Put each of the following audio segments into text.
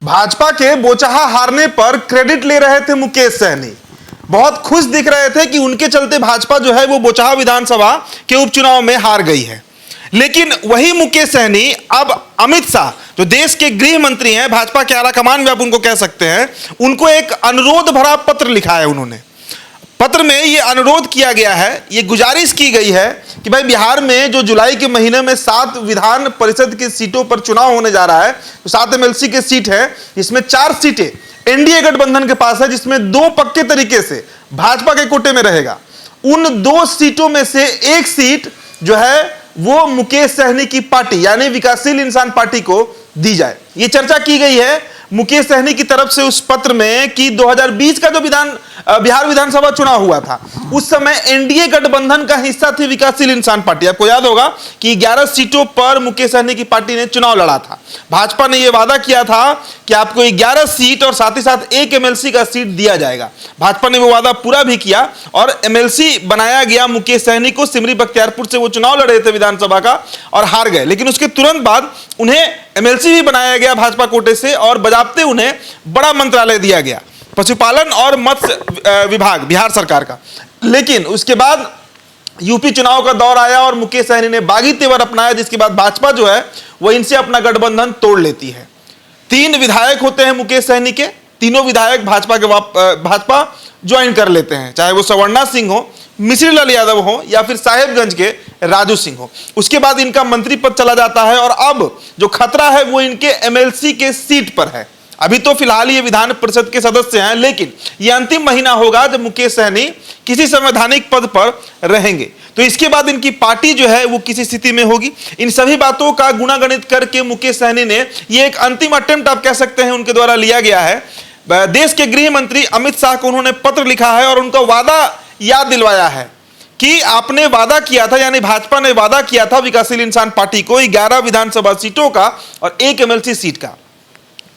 भाजपा के बोचहा हारने पर क्रेडिट ले रहे थे मुकेश सहनी। बहुत खुश दिख रहे थे कि उनके चलते भाजपा जो है वो बोचहा विधानसभा के उपचुनाव में हार गई है। लेकिन वही मुकेश सहनी अब अमित शाह जो देश के गृह मंत्री हैं, भाजपा के आला कमान भी आप उनको कह सकते हैं, उनको एक अनुरोध भरा पत्र लिखा है। उन्होंने पत्र में ये अनुरोध किया गया है, ये गुजारिश की गई है कि भाई बिहार में जो जुलाई के महीने में 7 विधान परिषद की सीटों पर चुनाव होने जा रहा है, तो 7 एमएलसी की सीट है, इसमें 4 सीटें एनडीए गठबंधन के पास है, जिसमें 2 पक्के तरीके से भाजपा के कोटे में रहेगा। उन 2 सीटों में से एक सीट जो है वो मुकेश सहनी की पार्टी यानी विकासशील इंसान पार्टी को दी जाए। ये चर्चा की गई है मुकेश सहनी की तरफ से उस पत्र में कि 2020 का जो बिहार विधानसभा चुनाव हुआ था, उस समय एनडीए गठबंधन का हिस्सा थी विकासशील इंसान पार्टी। आपको याद होगा कि 11 सीटों पर मुकेश सहनी की पार्टी ने चुनाव लड़ा था। भाजपा ने यह वादा किया था कि आपको 11 सीट और साथ ही साथ 1 एमएलसी का सीट दिया जाएगा। भाजपा ने वो वादा पूरा भी किया और एमएलसी बनाया गया मुकेश सहनी को। सिमरी बख्तियारपुर से वो चुनाव लड़ रहे थे विधानसभा का और हार गए, लेकिन उसके तुरंत बाद उन्हें एमएलसी भी बनाया गया भाजपा कोटे से और बजाबते उन्हें बड़ा मंत्रालय दिया गया, पशुपालन और मत्स्य विभाग बिहार सरकार का। लेकिन उसके बाद यूपी चुनाव का दौर आया और मुकेश सहनी ने बागी तेवर अपनाया, जिसके बाद भाजपा जो है वो इनसे अपना गठबंधन तोड़ लेती है। 3 विधायक होते हैं मुकेश सहनी के, तीनों विधायक भाजपा ज्वाइन कर लेते हैं, चाहे वो सवर्णा सिंह हो, मिश्री लाल यादव हो या फिर साहेबगंज के राजू सिंह हो। उसके बाद इनका मंत्री पद चला जाता है और अब जो खतरा है वो इनके एमएलसी के सीट पर है। अभी तो फिलहाल ये विधान परिषद के सदस्य हैं, लेकिन ये अंतिम महीना होगा जब मुकेश सहनी किसी संवैधानिक पद पर रहेंगे, तो इसके बाद इनकी पार्टी जो है वो किसी स्थिति में होगी। इन सभी बातों का गुणागणित करके मुकेश सहनी ने ये एक अंतिम अटेम्प्ट आप कह सकते हैं उनके द्वारा लिया गया है। देश के गृह मंत्री अमित शाह को उन्होंने पत्र लिखा है और उनका वादा याद दिलवाया है कि आपने वादा किया था, यानी भाजपा ने वादा किया था विकासशील इंसान पार्टी को 11 विधानसभा सीटों का और 1 एमएलसी सीट का।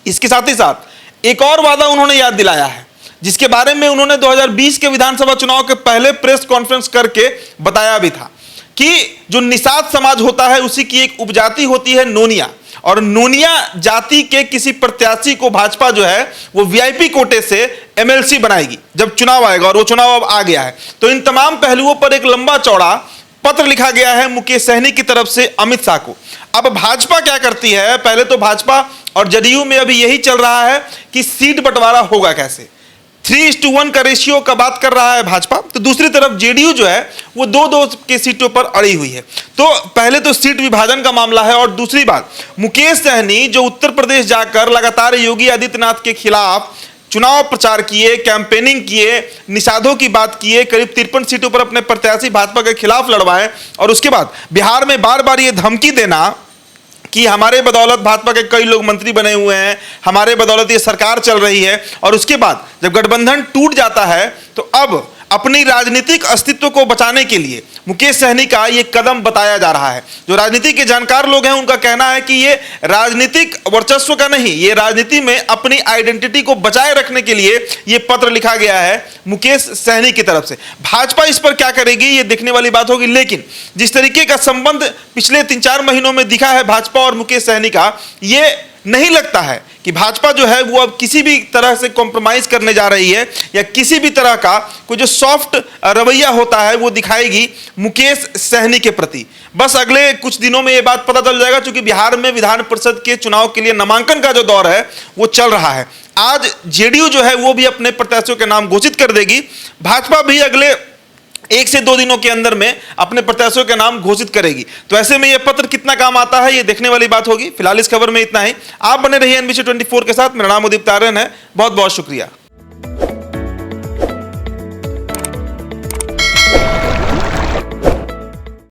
इसके साथ ही साथ एक और वादा उन्होंने याद दिलाया है, जिसके बारे में उन्होंने 2020 के विधानसभा चुनाव के पहले प्रेस कॉन्फ्रेंस करके बताया भी था कि जो निषाद समाज होता है उसी की एक उपजाति होती है नोनिया, और नोनिया जाति के किसी प्रत्याशी को भाजपा जो है वो वीआईपी कोटे से एमएलसी बनाएगी जब चुनाव आएगा, और वो चुनाव अब आ गया है। तो इन तमाम पहलुओं पर एक लंबा चौड़ा पत्र लिखा गया है मुकेश सहनी की तरफ से अमित शाह को। अब भाजपा क्या करती है, पहले तो भाजपा और जदयू में अभी यही चल रहा है कि सीट बंटवारा होगा कैसे। 3:1 का रेशियो का बात कर रहा है भाजपा, तो दूसरी तरफ जेडीयू जो है वो 2-2 के सीटों पर अड़ी हुई है। तो पहले तो सीट विभाजन का मामला है, और दूसरी बात मुकेश सहनी जो उत्तर प्रदेश जाकर लगातार योगी आदित्यनाथ के खिलाफ चुनाव प्रचार किए, कैंपेनिंग किए, निषादों की बात किए, करीब 53 सीटों पर अपने प्रत्याशी भाजपा के खिलाफ लड़वाए, और उसके बाद बिहार में बार बार ये धमकी देना कि हमारे बदौलत भाजपा के कई लोग मंत्री बने हुए हैं, हमारे बदौलत ये सरकार चल रही है, और उसके बाद जब गठबंधन टूट जाता है तो अब अपनी राजनीतिक अस्तित्व को बचाने के लिए मुकेश सहनी का ये कदम बताया जा रहा है। जो राजनीति के जानकार लोग हैं उनका कहना है कि ये राजनीतिक वर्चस्व का नहीं, ये राजनीति में अपनी आइडेंटिटी को बचाए रखने के लिए ये पत्र लिखा गया है मुकेश सहनी की तरफ से। भाजपा इस पर क्या करेगी ये देखने वाली बात होगी, लेकिन जिस तरीके का संबंध पिछले 3-4 महीनों में दिखा है भाजपा और मुकेश सहनी का, ये नहीं लगता है कि भाजपा जो है वो अब किसी भी तरह से कॉम्प्रोमाइज करने जा रही है या किसी भी तरह का कोई जो सॉफ्ट रवैया होता है वो दिखाएगी मुकेश सहनी के प्रति। बस अगले कुछ दिनों में ये बात पता चल जाएगा, क्योंकि बिहार में विधान परिषद के चुनाव के लिए नामांकन का जो दौर है वो चल रहा है। आज जेडीयू जो है वो भी अपने प्रत्याशियों के नाम घोषित कर देगी, भाजपा भी अगले 1 से 2 दिनों के अंदर में अपने प्रत्याशियों के नाम घोषित करेगी। तो ऐसे में यह पत्र कितना काम आता है ये देखने वाली बात होगी। फिलहाल इस खबर में इतना ही। आप बने रहिए NBC 24 के साथ। मेरा नाम उदित तारन है। बहुत बहुत शुक्रिया।